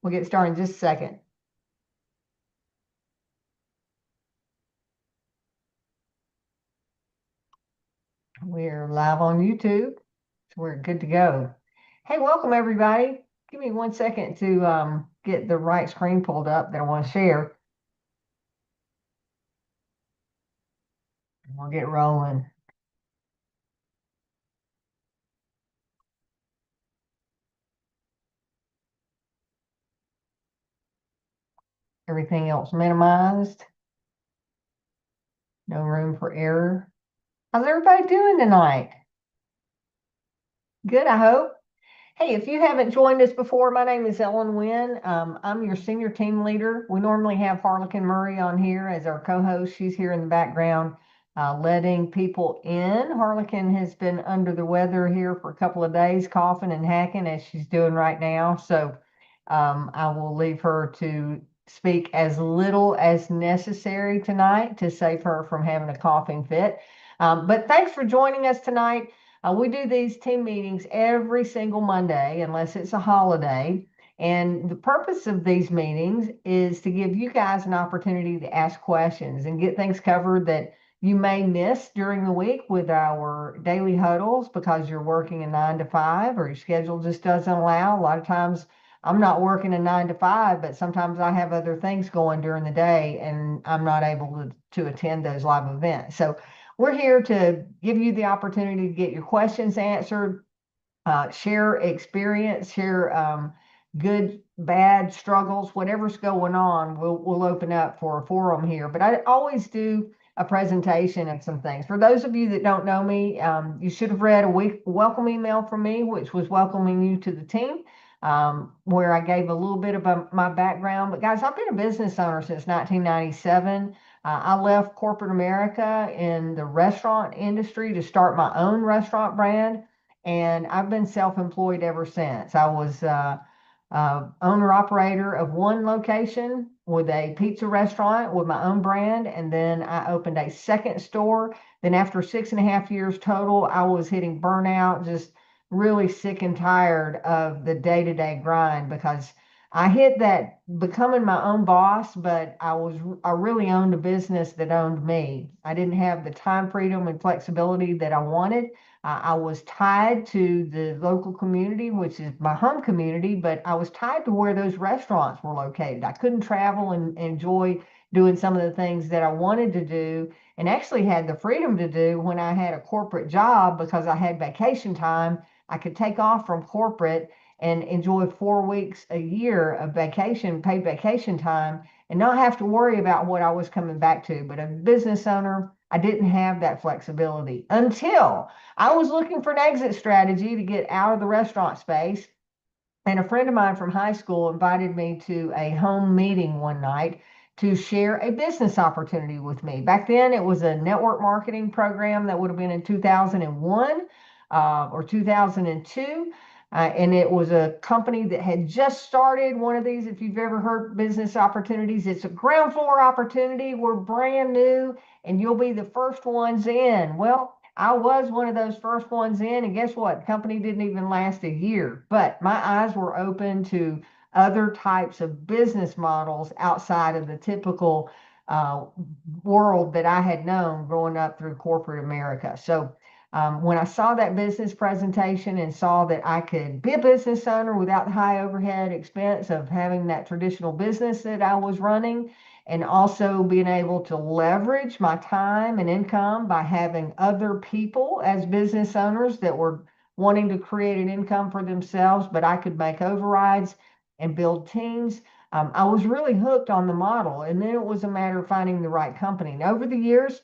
We'll get started in just a second. We're live on YouTube, so we're good to go. Hey, welcome everybody. Give me 1 second to get the right screen pulled up that I want to share. We'll get rolling. Everything else minimized. No room for error. How's everybody doing tonight? Good, I hope. Hey, if you haven't joined us before, my name is Ellen Winn. I'm your senior team leader. We normally have Harlequin Murray on here as our co-host. She's here in the background, letting people in. Harlequin has been under the weather here for a couple of days, coughing and hacking as she's doing right now. So I will leave her to speak as little as necessary tonight to save her from having a coughing fit. But thanks for joining us tonight. We do these team meetings every single Monday, unless it's a holiday. And the purpose of these meetings is to give you guys an opportunity to ask questions and get things covered that you may miss during the week with our daily huddles because you're working a 9 to 5 or your schedule just doesn't allow. A lot of times I'm not working a 9 to 5, but sometimes I have other things going during the day and I'm not able to attend those live events. So we're here to give you the opportunity to get your questions answered, share experience, share good, bad struggles, whatever's going on. We'll open up for a forum here. But I always do a presentation of some things. For those of you that don't know me, you should have read a welcome email from me, which was welcoming you to the team. Where I gave a little bit of my background. But guys, I've been a business owner since 1997. I left corporate America in the restaurant industry to start my own restaurant brand, and I've been self-employed ever since. I was owner operator of one location with a pizza restaurant with my own brand, and then I opened a second store. Then after 6.5 years total, I was hitting burnout, just really sick and tired of the day-to-day grind because I hit that becoming my own boss, but I really owned a business that owned me. I didn't have the time freedom and flexibility that I wanted. I was tied to the local community, which is my home community, but I was tied to where those restaurants were located. I couldn't travel and enjoy doing some of the things that I wanted to do and actually had the freedom to do when I had a corporate job because I had vacation time. I could take off from corporate and enjoy 4 weeks a year of vacation, paid vacation time, and not have to worry about what I was coming back to. But as a business owner, I didn't have that flexibility until I was looking for an exit strategy to get out of the restaurant space. And a friend of mine from high school invited me to a home meeting one night to share a business opportunity with me. Back then, it was a network marketing program that would have been in 2001 or 2002. And it was a company that had just started one of these. If you've ever heard business opportunities, it's a ground floor opportunity. We're brand new and you'll be the first ones in. Well, I was one of those first ones in, and guess what? The company didn't even last a year, but my eyes were open to other types of business models outside of the typical uh, world that I had known growing up through corporate America. So when I saw that business presentation and saw that I could be a business owner without the high overhead expense of having that traditional business that I was running, and also being able to leverage my time and income by having other people as business owners that were wanting to create an income for themselves, but I could make overrides and build teams. I was really hooked on the model. And then it was a matter of finding the right company. And over the years,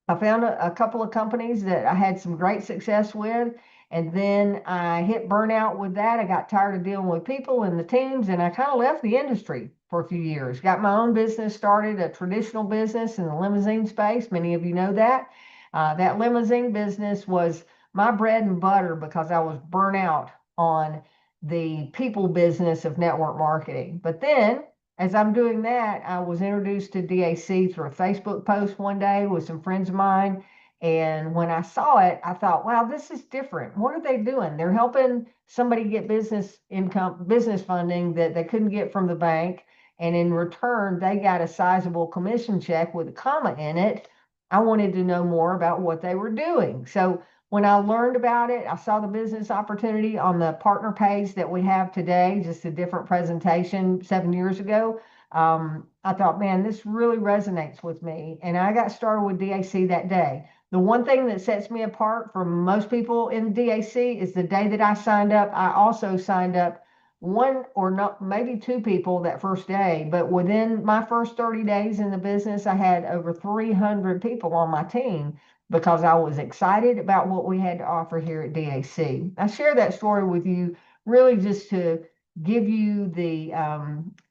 I found a couple of companies that I had some great success with. And then I hit burnout with that. I got tired of dealing with people and the teams, and I kind of left the industry for a few years. Got my own business started, a traditional business in the limousine space. Many of you know that. That limousine business was my bread and butter because I was burnt out on the people business of network marketing. But then as I'm doing that, I was introduced to DAC through a Facebook post one day with some friends of mine. And when I saw it, I thought, wow, this is different. What are they doing? They're helping somebody get business income, business funding that they couldn't get from the bank. And in return, they got a sizable commission check with a comma in it. I wanted to know more about what they were doing. So when I learned about it, I saw the business opportunity on the partner page that we have today, just a different presentation 7 years ago. I thought, man, this really resonates with me. And I got started with DAC that day. The one thing that sets me apart from most people in DAC is the day that I signed up, I also signed up one or not, maybe two people that first day, but within my first 30 days in the business, I had over 300 people on my team because I was excited about what we had to offer here at DAC. I share that story with you really just to give you the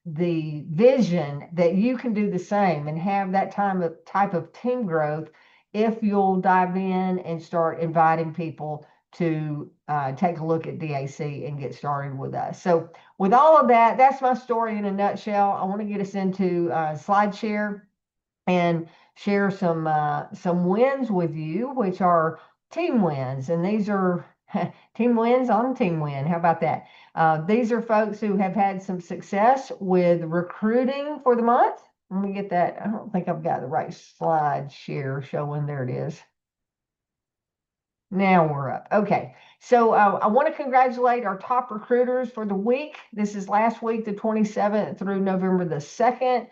vision that you can do the same and have that type of team growth if you'll dive in and start inviting people to take a look at DAC and get started with us. So with all of that, that's my story in a nutshell. I want to get us into SlideShare and share some wins with you, which are team wins. And these are team wins on team win. How about that? These are folks who have had some success with recruiting for the month. Let me get that. I don't think I've got the right slide share showing. There it is. Now we're up. Okay. So I want to congratulate our top recruiters for the week. This is last week, the 27th through November the 2nd.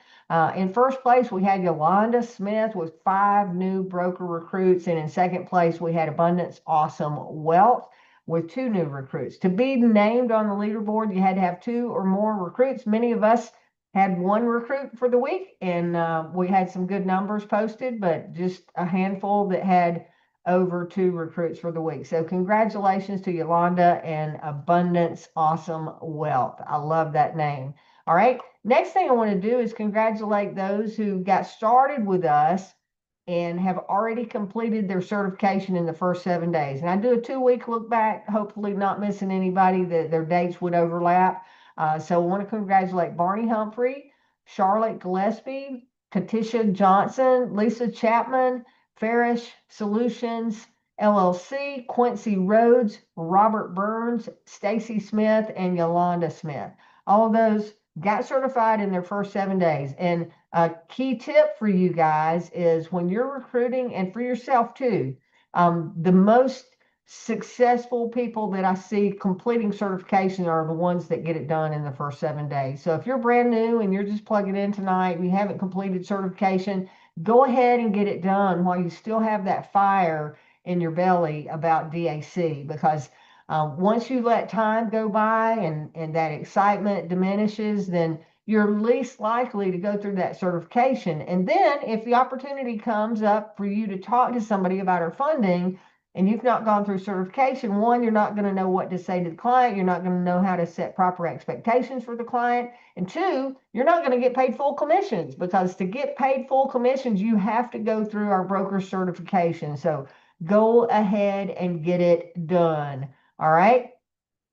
In first place, we had Yolanda Smith with 5 new broker recruits. And in second place, we had Abundance Awesome Wealth with 2 new recruits. To be named on the leaderboard, you had to have 2 or more recruits. Many of us had 1 recruit for the week, and we had some good numbers posted, but just a handful that had over 2 recruits for the week. So congratulations to Yolanda and Abundance Awesome Wealth. I love that name. All right. Next thing I want to do is congratulate those who got started with us and have already completed their certification in the first 7 days. And I do a 2-week look back, hopefully not missing anybody that their dates would overlap. So I want to congratulate Barney Humphrey, Charlotte Gillespie, Katisha Johnson, Lisa Chapman, Farish Solutions LLC, Quincy Rhodes, Robert Burns, Stacy Smith, and Yolanda Smith. All of those got certified in their first 7 days. And a key tip for you guys is when you're recruiting, and for yourself too, the most successful people that I see completing certification are the ones that get it done in the first 7 days. So if you're brand new and you're just plugging in tonight and you haven't completed certification, go ahead and get it done while you still have that fire in your belly about DAC, because once you let time go by and that excitement diminishes, then you're least likely to go through that certification. And then if the opportunity comes up for you to talk to somebody about our funding and you've not gone through certification, one, you're not going to know what to say to the client. You're not going to know how to set proper expectations for the client. And 2, you're not going to get paid full commissions, because to get paid full commissions, you have to go through our broker certification. So go ahead and get it done. All right.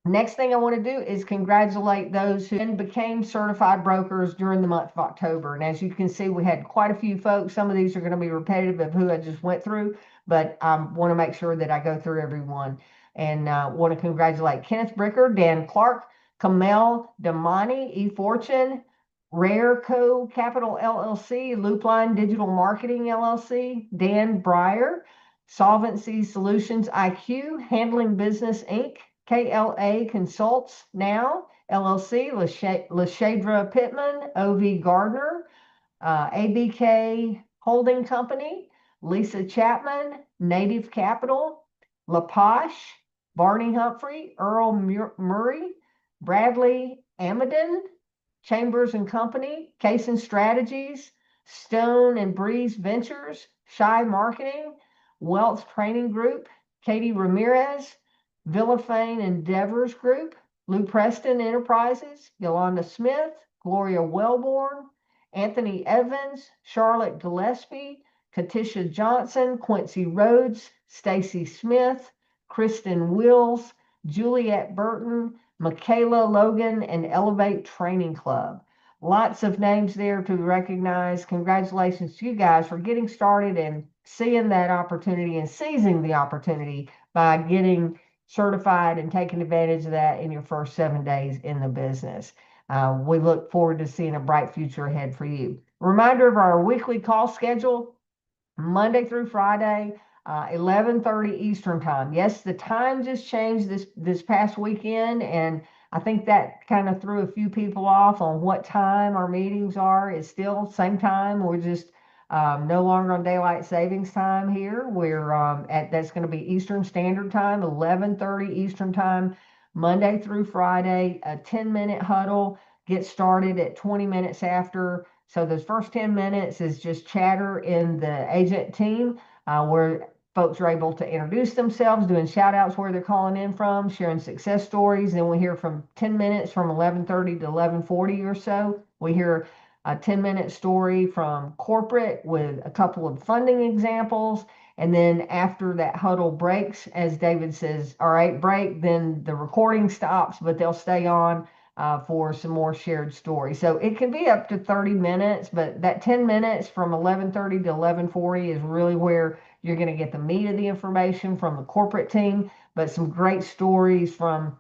Next thing I want to do is congratulate those who became certified brokers during the month of October. And as you can see, we had quite a few folks. Some of these are going to be repetitive of who I just went through, but I want to make sure that I go through everyone. And want to congratulate Kenneth Bricker, Dan Clark, Kamel Damani, eFortune, Rare Co. Capital LLC, Loopline Digital Marketing LLC, Dan Breyer, Solvency Solutions IQ, Handling Business Inc., KLA Consults Now, LLC, Lashadra Pittman, OV Gardner, ABK Holding Company, Lisa Chapman, Native Capital, LaPosh, Barney Humphrey, Earl Murray, Bradley Amadon, Chambers and Company, Case and Strategies, Stone and Breeze Ventures, Shy Marketing, Wealth Training Group, Katie Ramirez, Villafane Endeavors Group, Lou Preston Enterprises, Yolanda Smith, Gloria Wellborn, Anthony Evans, Charlotte Gillespie, Katisha Johnson, Quincy Rhodes, Stacy Smith, Kristen Wills, Juliette Burton, Michaela Logan, and Elevate Training Club. Lots of names there to recognize. Congratulations to you guys for getting started and seeing that opportunity and seizing the opportunity by getting certified and taking advantage of that in your first 7 days in the business. We look forward to seeing a bright future ahead for you. Reminder of our weekly call schedule: Monday through Friday, 11:30 Eastern time. Yes, the time just changed this past weekend, and I think that kind of threw a few people off on what time our meetings are. It's still same time. We're just no longer on daylight savings time here. We're at that's going to be Eastern Standard Time, 11:30 Eastern time, Monday through Friday. A 10-minute huddle gets started at 20 minutes after. So those first 10 minutes is just chatter in the agent team, where folks are able to introduce themselves, doing shout outs where they're calling in from, sharing success stories. Then we hear from 10 minutes from 11:30 to 11:40 or so. We hear a 10-minute story from corporate with a couple of funding examples. And then after that huddle breaks, as David says, all right, break, then the recording stops, but they'll stay on for some more shared stories. So it can be up to 30 minutes, but that 10 minutes from 11:30 to 11:40 is really where you're going to get the meat of the information from the corporate team, but some great stories from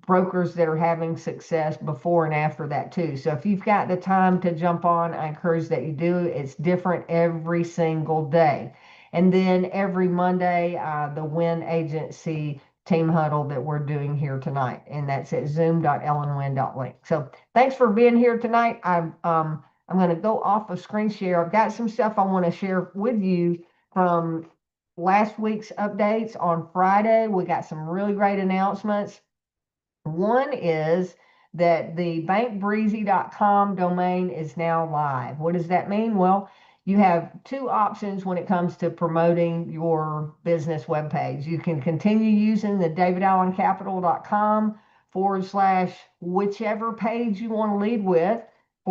brokers that are having success before and after that too. So if you've got the time to jump on, I encourage that you do. It's different every single day. And then every Monday, the Winn Agency team huddle that we're doing here tonight, and that's at zoom.ellenwin.link. So thanks for being here tonight. I'm going to go off of screen share. I've got some stuff I want to share with you from last week's updates on Friday. We got some really great announcements. One is that the bankbreezy.com domain is now live. What does that mean? Well, you have two options when it comes to promoting your business webpage. You can continue using the davidallencapital.com / whichever page you want to lead with /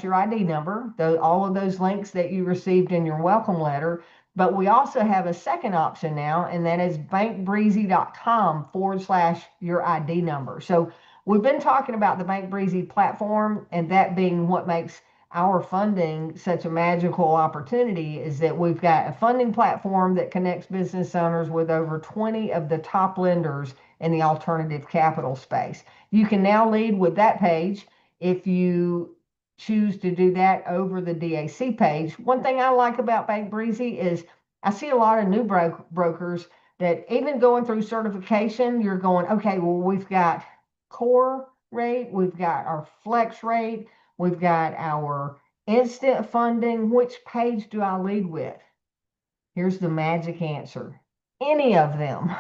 your ID number, all of those links that you received in your welcome letter. But we also have a second option now, and that is bankbreezy.com / your ID number. So we've been talking about the Bank Breezy platform, and that being what makes our funding such a magical opportunity, is that we've got a funding platform that connects business owners with over 20 of the top lenders in the alternative capital space. You can now lead with that page if you choose to do that over the DAC page. One thing I like about Bank Breezy is I see a lot of new brokers that even going through certification, you're going, okay, well, we've got core rate, we've got our flex rate, we've got our instant funding. Which page do I lead with? Here's the magic answer: any of them,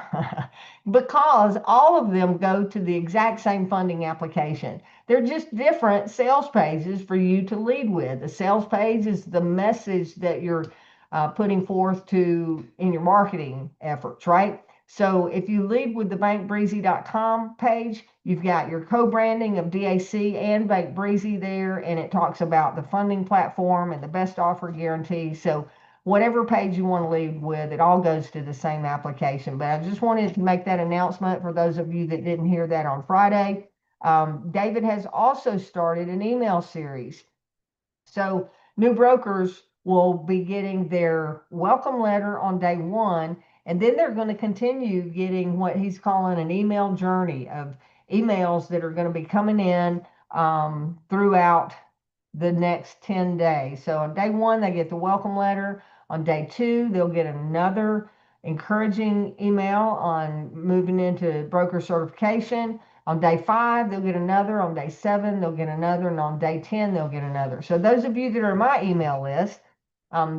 because all of them go to the exact same funding application. They're just different sales pages for you to lead with. The sales page is the message that you're putting forth to in your marketing efforts, right? So if you lead with the bankbreezy.com page, you've got your co-branding of DAC and Bank Breezy there, and it talks about the funding platform and the best offer guarantee. So whatever page you want to lead with, it all goes to the same application. But I just wanted to make that announcement for those of you that didn't hear that on Friday. David has also started an email series. So new brokers will be getting their welcome letter on day one, and then they're going to continue getting what he's calling an email journey of emails that are going to be coming in throughout the next 10 days. So on day one, they get the welcome letter. On day two, they'll get another encouraging email on moving into broker certification. On day 5, they'll get another. On day 7, they'll get another. And on day 10, they'll get another. So those of you that are my email list,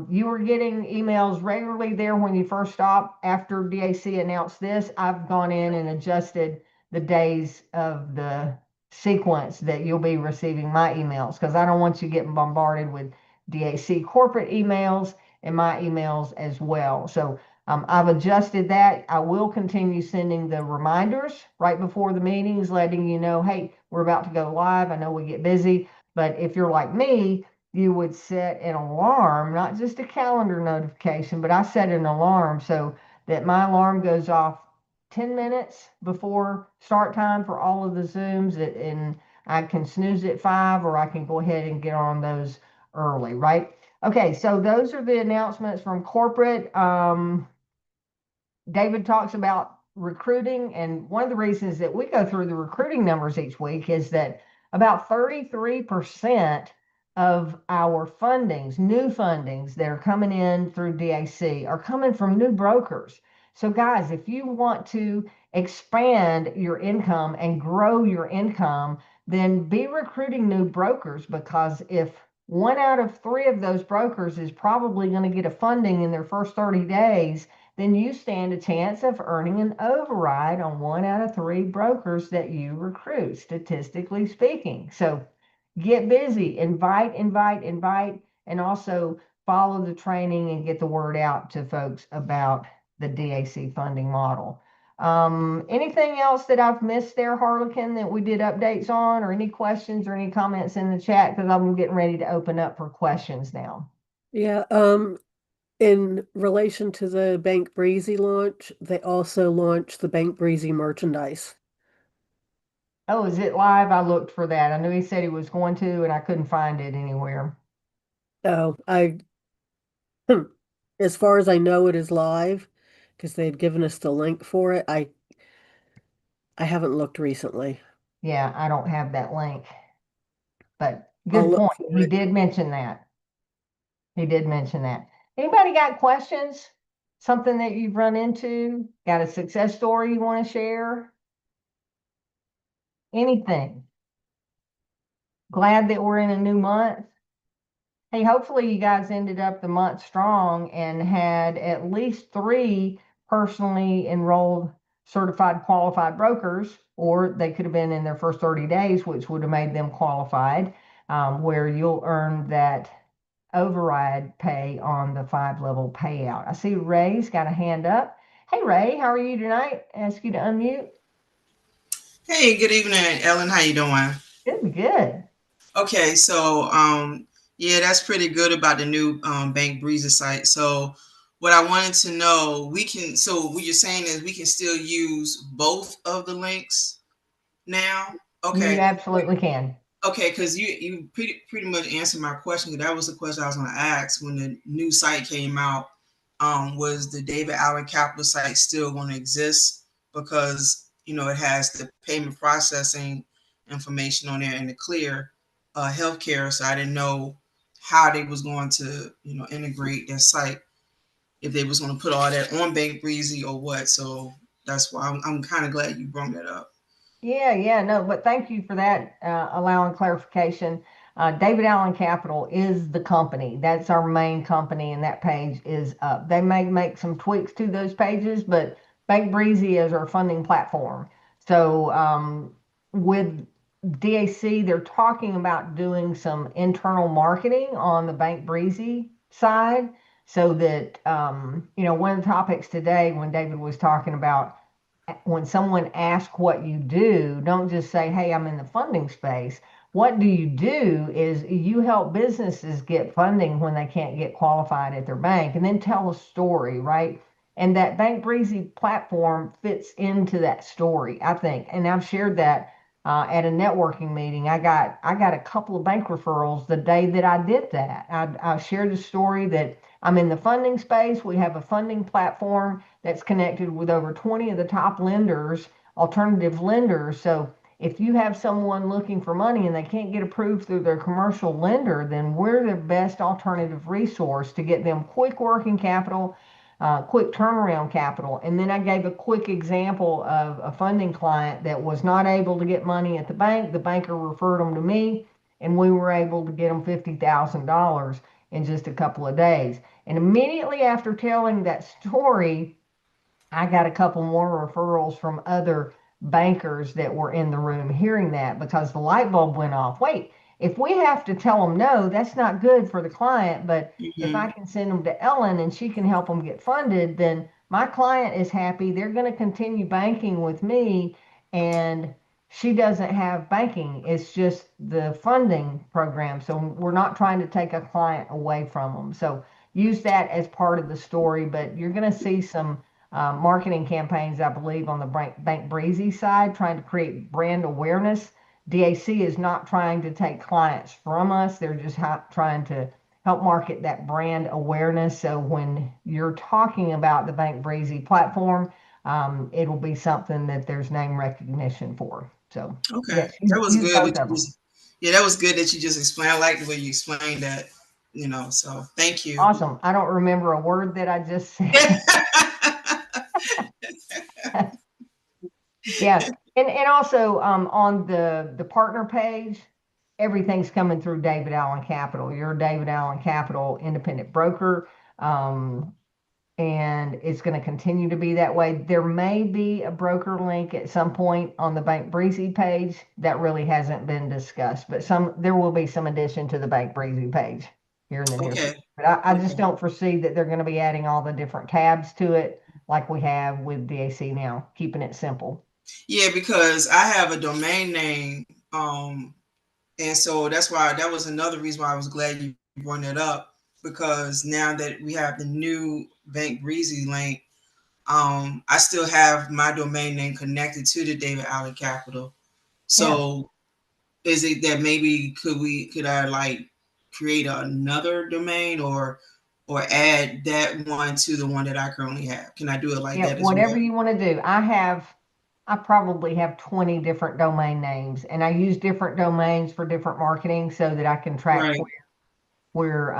you were getting emails regularly there when you first stopped. After DAC announced this, I've gone in and adjusted the days of the sequence that you'll be receiving my emails, because I don't want you getting bombarded with DAC corporate emails and my emails as well. So I've adjusted that. I will continue sending the reminders right before the meetings, letting you know, hey, we're about to go live. I know we get busy, but if you're like me, you would set an alarm, not just a calendar notification, but I set an alarm so that my alarm goes off 10 minutes before start time for all of the Zooms, and I can snooze at 5, or I can go ahead and get on those early, right? Okay, so those are the announcements from corporate. David talks about recruiting, and one of the reasons that we go through the recruiting numbers each week is that about 33% of our fundings, new fundings that are coming in through DAC, are coming from new brokers. So, guys, if you want to expand your income and grow your income, then be recruiting new brokers, because if one out of three of those brokers is probably going to get a funding in their first 30 days, then you stand a chance of earning an override on one out of three brokers that you recruit, statistically speaking. So get busy, invite, invite, invite, and also follow the training and get the word out to folks about the DAC funding model. Anything else that I've missed there, Harlequin, that we did updates on, or any questions or any comments in the chat? Because I'm getting ready to open up for questions now. Yeah, in relation to the Bank Breezy launch, they also launched the Bank Breezy merchandise. Oh, is it live? I looked for that. I knew he said he was going to, and I couldn't find it anywhere. Oh, as far as I know, it is live because they had given us the link for it. I haven't looked recently. Yeah, I don't have that link, but I'll good look point. for He it. did mention that. He did mention that. Anybody got questions? Something that you've run into? Got a success story you want to share? Anything? Glad that we're in a new month. Hey, hopefully you guys ended up the month strong and had at least three personally enrolled certified qualified brokers, or they could have been in their first 30 days, which would have made them qualified, where you'll earn that override pay on the 5 level payout. I see Ray's got a hand up. Hey, Ray, how are you tonight? Ask you to unmute. Hey, good evening, Ellen. How you doing? Good, good. Okay, so yeah, that's pretty good about the new Bank Breezer site. So, what I wanted to know, we can. So, what you're saying is we can still use both of the links now. You Okay, absolutely can. okay, because you pretty much answered my question. 'Cause that was the question I was going to ask when the new site came out. Was the David Allen Capital site still going to exist? Because it has the payment processing information on there and the clear healthcare. So I didn't know how they was going to integrate their site, if they was going to put all that on Bank Breezy or what. So that's why I'm kind of glad you brought that up. Yeah, yeah, no, but thank you for that, allowing clarification. David Allen Capital is the company. That's our main company, and that page is up. They may make some tweaks to those pages, but Bank Breezy is our funding platform. So with DAC, they're talking about doing some internal marketing on the Bank Breezy side, so that one of the topics today when David was talking about, when someone asks what you do, don't just say, hey, I'm in the funding space. What do you do is you help businesses get funding when they can't get qualified at their bank, and then tell a story, right? And that Bank Breezy platform fits into that story, I think. And I've shared that at a networking meeting. I got a couple of bank referrals the day that I did that. I shared the story that I'm in the funding space. We have a funding platform that's connected with over 20 of the top lenders, alternative lenders. So if you have someone looking for money and they can't get approved through their commercial lender, then we're the best alternative resource to get them quick working capital, quick turnaround capital. And then I gave a quick example of a funding client that was not able to get money at the bank. The banker referred them to me, and we were able to get them $50,000 in just a couple of days. And immediately after telling that story, I got a couple more referrals from other bankers that were in the room hearing that, because the light bulb went off. Wait, if we have to tell them no, that's not good for the client. But if I Hmm. can send them to Ellen and she can help them get funded, then my client is happy. They're going to continue banking with me, and she doesn't have banking. It's just the funding program. So we're not trying to take a client away from them. So use that as part of the story, but you're going to see some marketing campaigns, I believe, on the Bank Breezy side, trying to create brand awareness. DAC is not trying to take clients from us. They're just trying to help market that brand awareness. So when you're talking about the Bank Breezy platform, it'll be something that there's name recognition for. So Okay, yes, that was use good. both of them. Yeah, that was good that you just explained. I like the way you explained that. So thank you. Awesome. I don't remember a word that I just said. Yeah. And also on the partner page, everything's coming through David Allen Capital. You're a David Allen Capital independent broker. And it's going to continue to be that way. There may be a broker link at some point on the Bank Breezy page that really hasn't been discussed, but there will be some addition to the Bank Breezy page here in the near future. Okay. But I just don't foresee that they're going to be adding all the different tabs to it like we have with DAC now, keeping it simple. Yeah, because I have a domain name, and so that was another reason why I was glad you brought it up, because now that we have the new Bank Breezy link, I still have my domain name connected to the David Allen Capital. So is it that maybe could I like create another domain or add that one to the one that I currently have? Can I do it like that as Whatever well? you want to do. I probably have 20 different domain names, and I use different domains for different marketing so that I can track Right. where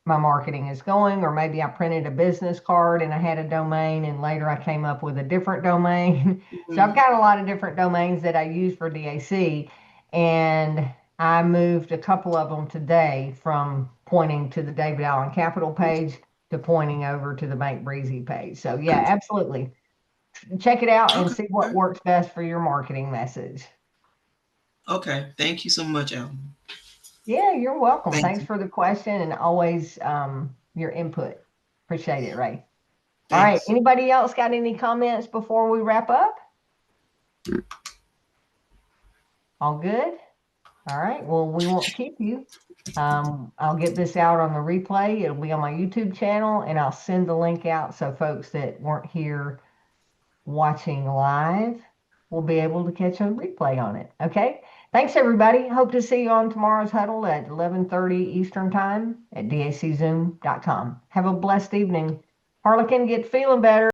my marketing is going. Or maybe I printed a business card and I had a domain, and later I came up with a different domain. So I've got a lot of different domains that I use for DAC, and I moved a couple of them today from pointing to the David Allen Capital page to pointing over to the Bank Breezy page. So yeah, absolutely. Check it out and see what Okay. works best for your marketing message. Okay. Thank you so much, Ellen. Yeah, you're welcome. Thank Thanks you. for the question and always your input. Appreciate it, Ray. All right. Thanks. Anybody else got any comments before we wrap up? All good? All right. Well, we won't keep you. I'll get this out on the replay. It'll be on my YouTube channel, and I'll send the link out so folks that weren't here watching live will be able to catch a replay on it. Okay. Thanks, everybody. Hope to see you on tomorrow's huddle at 11:30 Eastern Time at daczoom.com. Have a blessed evening. Harlequin, get feeling better.